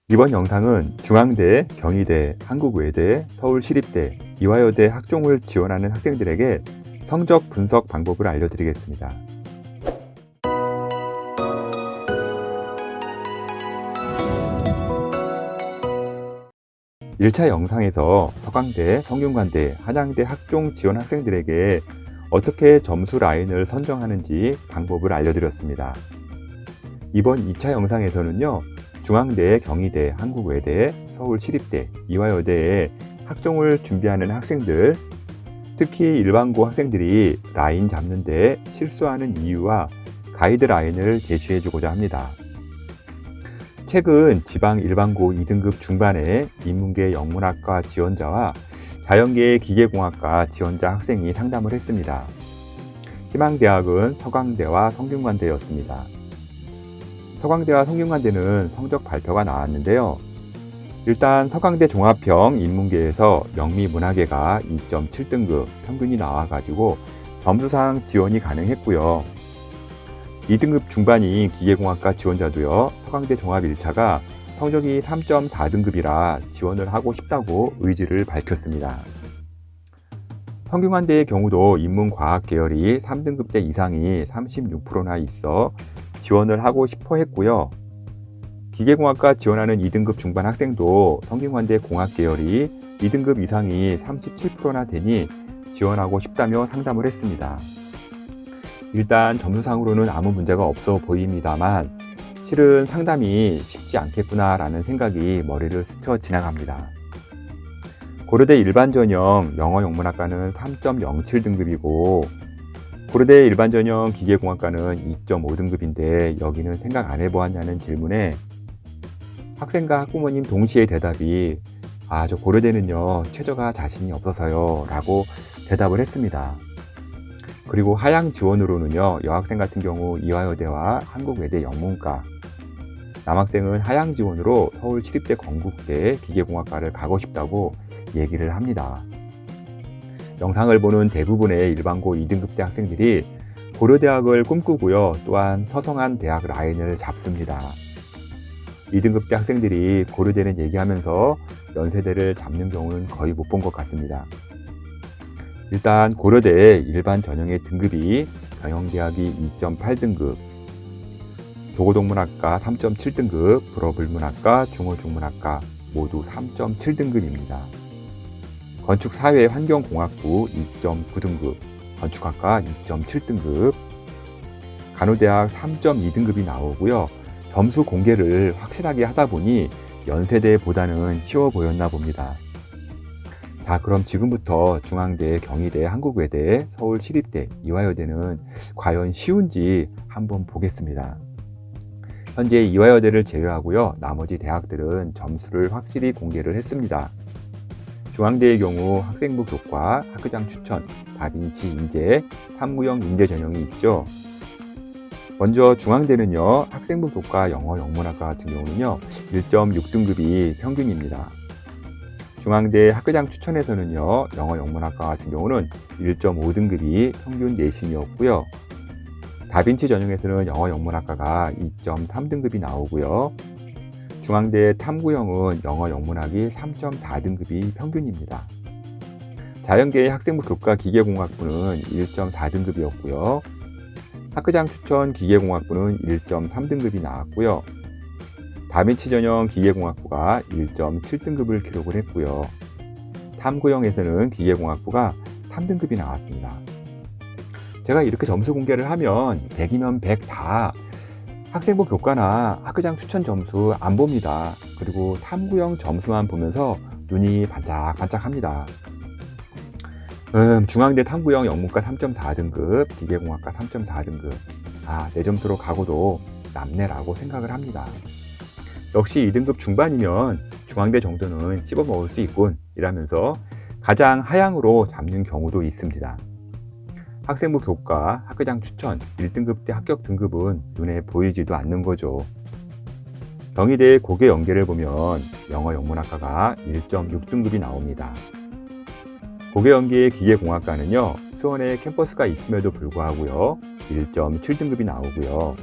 이번 영상은 중앙대, 경희대, 한국외대, 서울시립대, 이화여대 학종을 지원하는 학생들에게 성적 분석 방법을 알려드리겠습니다. 1차 영상에서 서강대, 성균관대, 한양대 학종 지원 학생들에게 어떻게 점수 라인을 선정하는지 방법을 알려드렸습니다. 이번 2차 영상에서는요, 중앙대, 경희대, 한국외대, 서울시립대, 이화여대에 학종을 준비하는 학생들, 특히 일반고 학생들이 라인 잡는데 실수하는 이유와 가이드라인을 제시해주고자 합니다. 최근 지방 일반고 2등급 중반에 인문계 영문학과 지원자와 자연계 기계공학과 지원자 학생이 상담을 했습니다. 희망대학은 서강대와 성균관대였습니다. 서강대와 성균관대는 성적 발표가 나왔는데요. 일단 서강대 종합형 인문계에서 영미문화계가 2.7등급 평균이 나와가지고 점수상 지원이 가능했고요. 2등급 중반인 기계공학과 지원자도요, 서강대 종합 1차가 성적이 3.4등급이라 지원을 하고 싶다고 의지를 밝혔습니다. 성균관대의 경우도 인문과학 계열이 3등급대 이상이 36%나 있어 지원을 하고 싶어 했고요. 기계공학과 지원하는 2등급 중반 학생도 성균관대 공학 계열이 2등급 이상이 37%나 되니 지원하고 싶다며 상담을 했습니다. 일단 점수상으로는 아무 문제가 없어 보입니다만 실은 상담이 쉽지 않겠구나라는 생각이 머리를 스쳐 지나갑니다. 고려대 일반전형 영어영문학과는 3.07등급이고 고려대 일반전형 기계공학과는 2.5등급인데 여기는 생각 안 해보았냐는 질문에 학생과 학부모님 동시에 대답이 저 고려대는요 최저가 자신이 없어서요 라고 대답을 했습니다. 그리고 하향 지원으로는요 여학생 같은 경우 이화여대와 한국외대 영문과, 남학생은 하향 지원으로 서울시립대 건국대 기계공학과를 가고 싶다고 얘기를 합니다. 영상을 보는 대부분의 일반고 2등급대 학생들이 고려대학을 꿈꾸고요. 또한 서성한 대학 라인을 잡습니다. 2등급대 학생들이 고려대는 얘기하면서 연세대를 잡는 경우는 거의 못 본 것 같습니다. 일단 고려대 일반 전형의 등급이 경영대학이 2.8등급, 도고동문학과 3.7등급, 불어불문학과, 중어중문학과 모두 3.7등급입니다. 건축사회환경공학부 2.9등급, 건축학과 2.7등급, 간호대학 3.2등급이 나오고요. 점수 공개를 확실하게 하다 보니 연세대보다는 쉬워 보였나 봅니다. 자, 그럼 지금부터 중앙대, 경희대, 한국외대, 서울시립대, 이화여대는 과연 쉬운지 한번 보겠습니다. 현재 이화여대를 제외하고요. 나머지 대학들은 점수를 확실히 공개를 했습니다. 중앙대의 경우 학생부 교과, 학교장 추천, 다빈치 인재, 탐구형 인재 전형이 있죠. 먼저 중앙대는요, 학생부 교과 영어 영문학과 같은 경우는요, 1.6등급이 평균입니다. 중앙대 학교장 추천에서는요, 영어 영문학과 같은 경우는 1.5등급이 평균 내신이었고요. 다빈치 전형에서는 영어 영문학과가 2.3등급이 나오고요. 중앙대 탐구형은 영어 영문학이 3.4등급이 평균입니다. 자연계의 학생부 교과 기계공학부는 1.4등급이었고요. 학교장 추천 기계공학부는 1.3등급이 나왔고요. 다빈치 전형 기계공학부가 1.7등급을 기록을 했고요. 탐구형에서는 기계공학부가 3등급이 나왔습니다. 제가 이렇게 점수 공개를 하면 100이면 100 다 학생부 교과나 학교장 추천 점수 안 봅니다. 그리고 탐구형 점수만 보면서 눈이 반짝반짝합니다. 중앙대 탐구형 영문과 3.4등급, 기계공학과 3.4등급. 내 점수로 가고도 남네라고 생각을 합니다. 역시 2등급 중반이면 중앙대 정도는 씹어 먹을 수 있군 이라면서 가장 하향으로 잡는 경우도 있습니다. 학생부 교과, 학교장 추천, 1등급 대 합격 등급은 눈에 보이지도 않는 거죠. 경희대의 고교 연계를 보면 영어 영문학과가 1.6등급이 나옵니다. 고교 연계의 기계공학과는요, 수원에 캠퍼스가 있음에도 불구하고요, 1.7등급이 나오고요.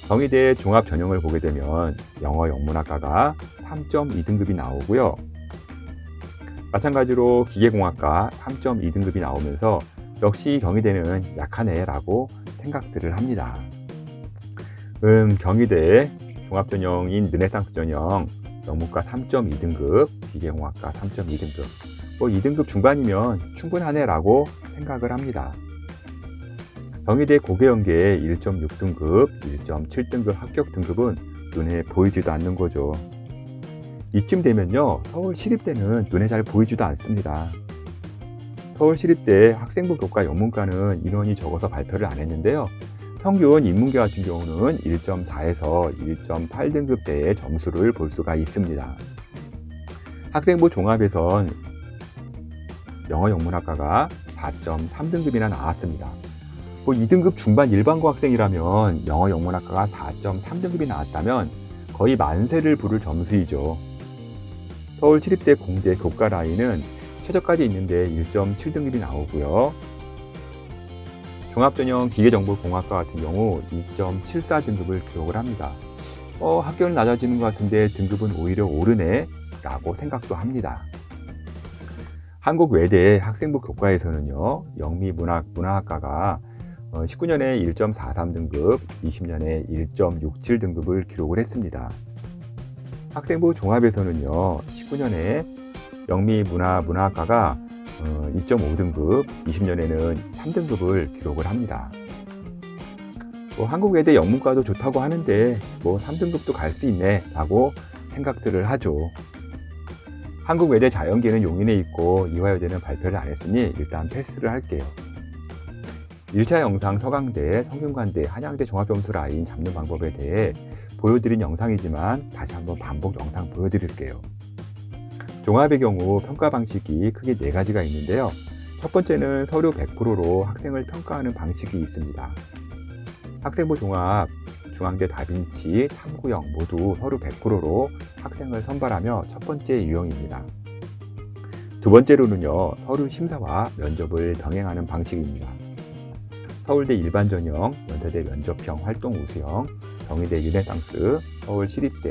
경희대 종합 전형을 보게 되면 영어 영문학과가 3.2등급이 나오고요. 마찬가지로 기계공학과 3.2등급이 나오면서 역시 경희대는 약하네 라고 생각들을 합니다. 경희대 종합전형인 르네상스 전형 영문과 3.2등급, 기계공학과 3.2등급 2등급 중반이면 충분하네 라고 생각을 합니다. 경희대 고개연계 1.6등급, 1.7등급 합격 등급은 눈에 보이지도 않는 거죠. 이쯤 되면요, 서울시립대는 눈에 잘 보이지도 않습니다. 서울시립대 학생부 교과 영문과는 인원이 적어서 발표를 안 했는데요. 평균 인문계 같은 경우는 1.4에서 1.8등급대의 점수를 볼 수가 있습니다. 학생부 종합에선 영어 영문학과가 4.3등급이나 나왔습니다. 2등급 중반 일반고 학생이라면 영어 영문학과가 4.3등급이 나왔다면 거의 만세를 부를 점수이죠. 서울시립대 공대 교과 라인은 최저까지 있는데 1.7등급이 나오고요. 종합전형 기계정보공학과 같은 경우 2.74등급을 기록을 합니다. 학교는 낮아지는 것 같은데 등급은 오히려 오르네 라고 생각도 합니다. 한국외대 학생부 교과에서는요, 영미문학과가 19년에 1.43등급, 20년에 1.67등급을 기록을 했습니다. 학생부 종합에서는요, 19년에 영미문학과가 2.5등급, 20년에는 3등급을 기록을 합니다. 한국외대 영문과도 좋다고 하는데 3등급도 갈 수 있네 라고 생각들을 하죠. 한국외대 자연계는 용인에 있고 이화여대는 발표를 안 했으니 일단 패스를 할게요. 1차 영상 서강대, 성균관대, 한양대 종합점수 라인 잡는 방법에 대해 보여드린 영상이지만 다시 한번 반복 영상 보여드릴게요. 종합의 경우 평가 방식이 크게 4가지가 있는데요. 첫 번째는 서류 100%로 학생을 평가하는 방식이 있습니다. 학생부 종합, 중앙대 다빈치, 탐구형 모두 서류 100%로 학생을 선발하며 첫 번째 유형입니다. 두 번째로는요, 서류 심사와 면접을 병행하는 방식입니다. 서울대 일반전형, 연세대 면접형 활동 우수형, 경희대 르네상스, 서울시립대,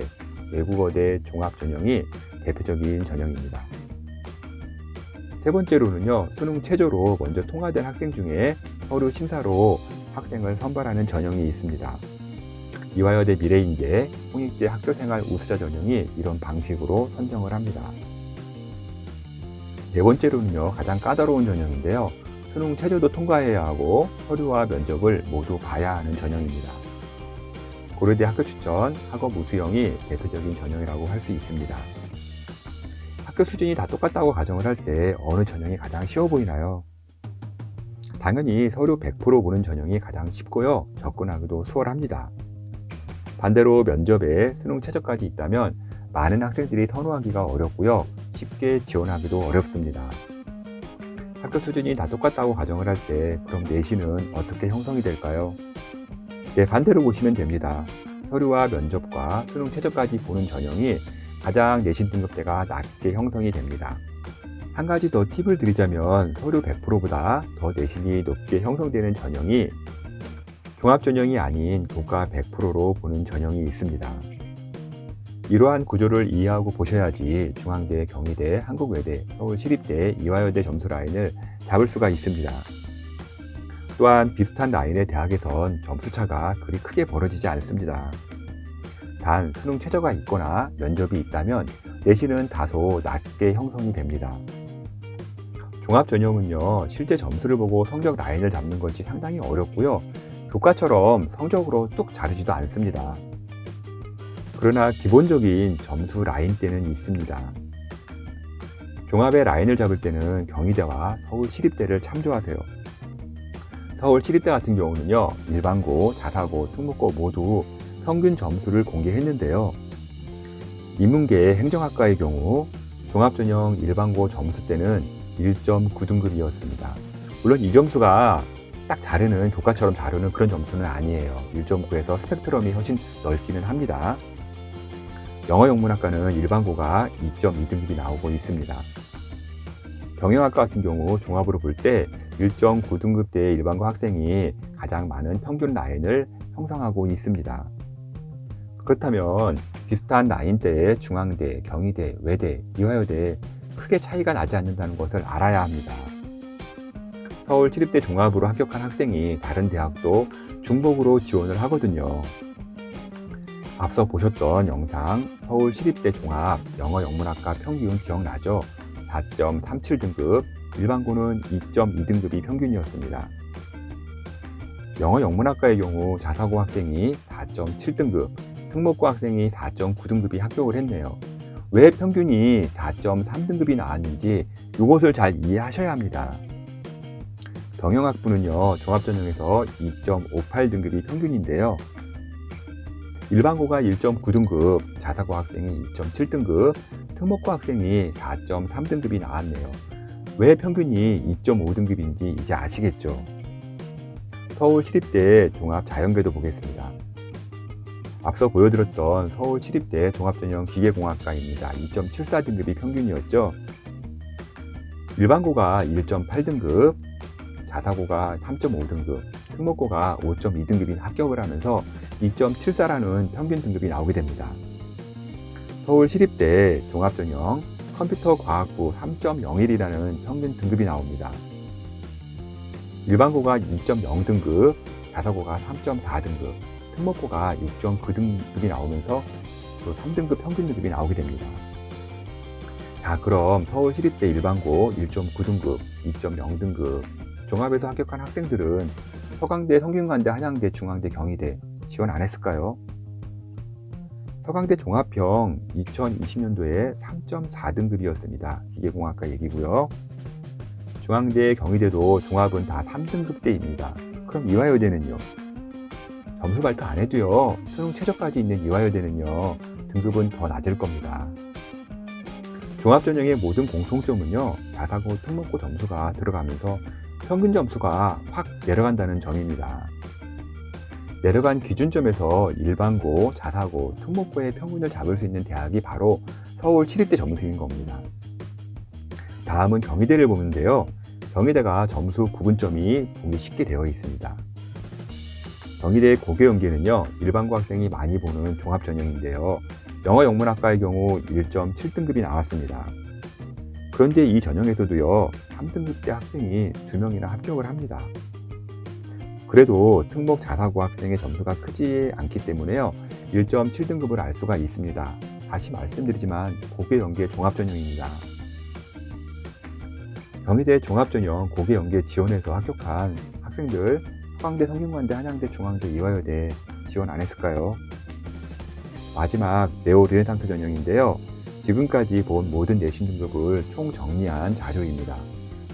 외국어대 종합전형이 대표적인 전형입니다. 세 번째로는요, 수능 최저로 먼저 통과된 학생 중에 서류 심사로 학생을 선발하는 전형이 있습니다. 이화여대 미래인재, 홍익대 학교생활 우수자 전형이 이런 방식으로 선정을 합니다. 네 번째로는요, 가장 까다로운 전형인데요. 수능 최저도 통과해야 하고 서류와 면접을 모두 봐야 하는 전형입니다. 고려대 학교 추천, 학업 우수형이 대표적인 전형이라고 할 수 있습니다. 학교 수준이 다 똑같다고 가정을 할 때 어느 전형이 가장 쉬워 보이나요? 당연히 서류 100% 보는 전형이 가장 쉽고요, 접근하기도 수월합니다. 반대로 면접에 수능 최저까지 있다면 많은 학생들이 선호하기가 어렵고요, 쉽게 지원하기도 어렵습니다. 학교 수준이 다 똑같다고 가정을 할 때 그럼 내신은 어떻게 형성이 될까요? 네, 반대로 보시면 됩니다. 서류와 면접과 수능 최저까지 보는 전형이 가장 내신 등급대가 낮게 형성이 됩니다. 한 가지 더 팁을 드리자면 서류 100%보다 더 내신이 높게 형성되는 전형이 종합전형이 아닌 교과 100%로 보는 전형이 있습니다. 이러한 구조를 이해하고 보셔야지 중앙대, 경희대, 한국외대, 서울시립대, 이화여대 점수 라인을 잡을 수가 있습니다. 또한 비슷한 라인의 대학에선 점수차가 그리 크게 벌어지지 않습니다. 단 수능 최저가 있거나 면접이 있다면 내신은 다소 낮게 형성이 됩니다. 종합전형은요, 실제 점수를 보고 성적 라인을 잡는 것이 상당히 어렵고요, 교과처럼 성적으로 뚝 자르지도 않습니다. 그러나 기본적인 점수 라인대는 있습니다. 종합의 라인을 잡을 때는 경희대와 서울시립대를 참조하세요. 서울시립대 같은 경우는요, 일반고, 자사고, 특목고 모두 평균 점수를 공개했는데요. 인문계 행정학과의 경우 종합전형 일반고 점수대는 1.9등급이었습니다. 물론 이 점수가 딱 자르는, 교과처럼 자르는 그런 점수는 아니에요. 1.9에서 스펙트럼이 훨씬 넓기는 합니다. 영어 영문학과는 일반고가 2.2등급이 나오고 있습니다. 경영학과 같은 경우 종합으로 볼 때 1.9등급대의 일반고 학생이 가장 많은 평균 라인을 형성하고 있습니다. 그렇다면 비슷한 나이대의 중앙대, 경희대, 외대, 이화여대 크게 차이가 나지 않는다는 것을 알아야 합니다. 서울 치립대 종합으로 합격한 학생이 다른 대학도 중복으로 지원을 하거든요. 앞서 보셨던 영상 서울 시립대 종합 영어 영문학과 평균 기억나죠? 4.37등급, 일반고는 2.2등급이 평균이었습니다. 영어 영문학과의 경우 자사고 학생이 4.7등급, 특목고 학생이 4.9등급이 합격을 했네요. 왜 평균이 4.3등급이 나왔는지 이것을 잘 이해하셔야 합니다. 경영학부는요, 종합전형에서 2.58등급이 평균인데요. 일반고가 1.9등급, 자사고 학생이 2.7등급, 특목고 학생이 4.3등급이 나왔네요. 왜 평균이 2.5등급인지 이제 아시겠죠? 서울 시립대 종합 자연계도 보겠습니다. 앞서 보여드렸던 서울 시립대 종합전형 기계공학과입니다. 2.74등급이 평균이었죠. 일반고가 1.8등급, 자사고가 3.5등급, 특목고가 5.2등급이 합격을 하면서 2.74라는 평균 등급이 나오게 됩니다. 서울 시립대 종합전형 컴퓨터과학부 3.01이라는 평균 등급이 나옵니다. 일반고가 2.0등급, 자사고가 3.4등급, 특목고가 6.9등급이 나오면서 또 3등급 평균 등급이 나오게 됩니다. 자, 그럼 서울 시립대 일반고 1.9등급, 2.0등급 종합에서 합격한 학생들은 서강대, 성균관대, 한양대, 중앙대, 경희대 지원 안 했을까요? 서강대 종합형 2020년도에 3.4등급이었습니다. 기계공학과 얘기고요. 중앙대, 경희대도 종합은 다 3등급대입니다. 그럼 이화여대는요? 점수 발표 안 해도요, 수능 최저까지 있는 이화여대는요, 등급은 더 낮을 겁니다. 종합전형의 모든 공통점은요, 자사고, 특목고 점수가 들어가면서 평균 점수가 확 내려간다는 점입니다. 내려간 기준점에서 일반고, 자사고, 특목고의 평균을 잡을 수 있는 대학이 바로 서울 치립대 점수인 겁니다. 다음은 경희대를 보는데요. 경희대가 점수 구분점이 보기 쉽게 되어 있습니다. 경희대 고교연계는요, 일반고 학생이 많이 보는 종합전형인데요. 영어 영문학과의 경우 1.7등급이 나왔습니다. 그런데 이 전형에서도요, 3등급대 학생이 2명이나 합격을 합니다. 그래도 특목 자사고 학생의 점수가 크지 않기 때문에요, 1.7등급을 알 수가 있습니다. 다시 말씀드리지만 고교연계 종합전형입니다. 경희대 종합전형 고교연계 지원해서 합격한 학생들 서강대, 성균관대, 한양대, 중앙대, 이화여대 지원 안 했을까요? 마지막 네오 르네상스 전형인데요. 지금까지 본 모든 내신 등급을 총 정리한 자료입니다.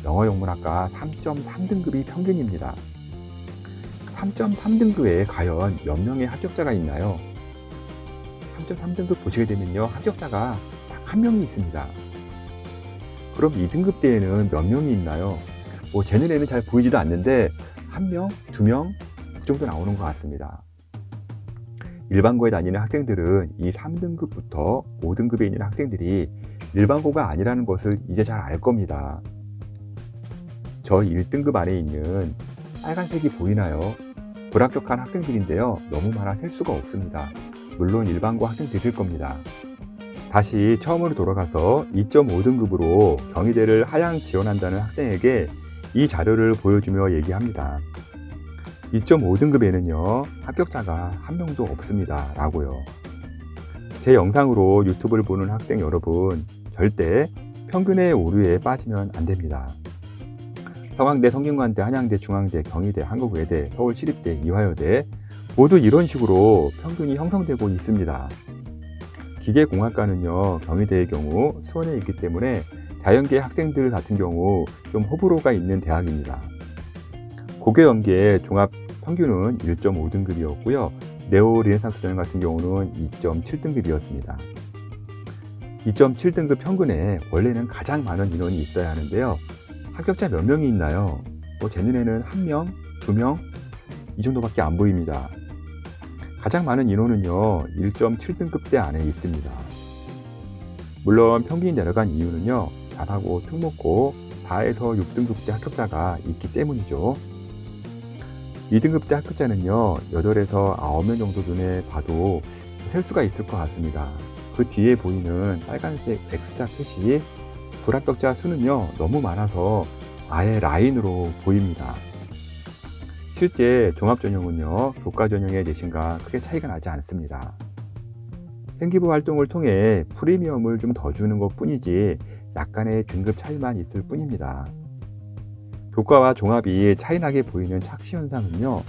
영어 영문학과 3.3등급이 평균입니다. 3.3등급에 과연 몇 명의 합격자가 있나요? 3.3등급 보시게 되면요, 합격자가 딱 한 명이 있습니다. 그럼 2등급대에는 몇 명이 있나요? 제 눈에는 잘 보이지도 않는데 1명, 2명 그 정도 나오는 것 같습니다. 일반고에 다니는 학생들은 이 3등급부터 5등급에 있는 학생들이 일반고가 아니라는 것을 이제 잘 알 겁니다. 저 1등급 안에 있는 빨간색이 보이나요? 불합격한 학생들인데요, 너무 많아 셀 수가 없습니다. 물론 일반고 학생들일 겁니다. 다시 처음으로 돌아가서 2.5등급으로 경희대를 하향 지원한다는 학생에게 이 자료를 보여주며 얘기합니다. 2.5등급에는요, 합격자가 한 명도 없습니다 라고요. 제 영상으로 유튜브를 보는 학생 여러분, 절대 평균의 오류에 빠지면 안 됩니다. 서강대, 성균관대, 한양대, 중앙대, 경희대, 한국외대, 서울시립대, 이화여대 모두 이런 식으로 평균이 형성되고 있습니다. 기계공학과는요, 경희대의 경우 수원에 있기 때문에 자연계 학생들 같은 경우 좀 호불호가 있는 대학입니다. 고교연계 종합 평균은 1.5등급이었고요. 네오 르네상스 전형 같은 경우는 2.7등급이었습니다. 2.7등급 평균에 원래는 가장 많은 인원이 있어야 하는데요. 합격자 몇 명이 있나요? 제 눈에는 1명, 2명 이 정도밖에 안 보입니다. 가장 많은 인원은요, 1.7등급대 안에 있습니다. 물론 평균이 내려간 이유는요, 자사고, 특목고 4에서 6등급대 합격자가 있기 때문이죠. 2등급대 합격자는요, 8에서 9명 정도 눈에 봐도 셀 수가 있을 것 같습니다. 그 뒤에 보이는 빨간색 X자 표시 불합격자 수는요, 너무 많아서 아예 라인으로 보입니다. 실제 종합전형은요, 교과전형의 내신과 크게 차이가 나지 않습니다. 생기부 활동을 통해 프리미엄을 좀 더 주는 것 뿐이지 약간의 등급 차이만 있을 뿐입니다. 교과와 종합이 차이나게 보이는 착시 현상은요,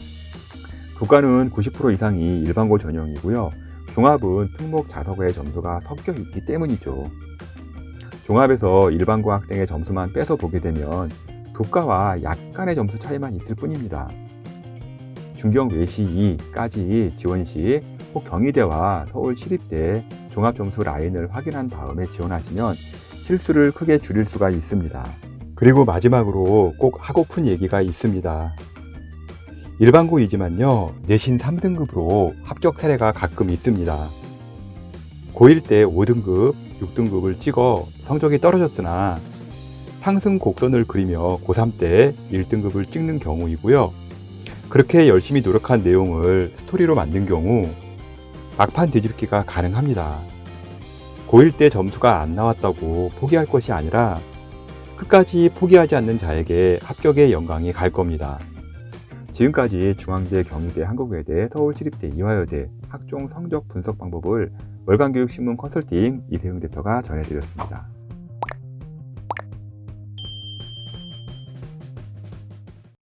교과는 90% 이상이 일반고 전형이고요, 종합은 특목 자사고의 점수가 섞여 있기 때문이죠. 종합에서 일반고 학생의 점수만 빼서 보게 되면 교과와 약간의 점수 차이만 있을 뿐입니다. 중경 외시 2까지 지원 시 꼭 경희대와 서울시립대 종합점수 라인을 확인한 다음에 지원하시면 실수를 크게 줄일 수가 있습니다. 그리고 마지막으로 꼭 하고픈 얘기가 있습니다. 일반고이지만요, 내신 3등급으로 합격 사례가 가끔 있습니다. 고1 때 5등급, 6등급을 찍어 성적이 떨어졌으나 상승 곡선을 그리며 고3 때 1등급을 찍는 경우이고요. 그렇게 열심히 노력한 내용을 스토리로 만든 경우 막판 뒤집기가 가능합니다. 고1 때 점수가 안 나왔다고 포기할 것이 아니라 끝까지 포기하지 않는 자에게 합격의 영광이 갈 겁니다. 지금까지 중앙대, 경희대, 한국외대, 서울시립대, 이화여대 학종 성적 분석 방법을 월간교육신문 컨설팅 이세용 대표가 전해드렸습니다.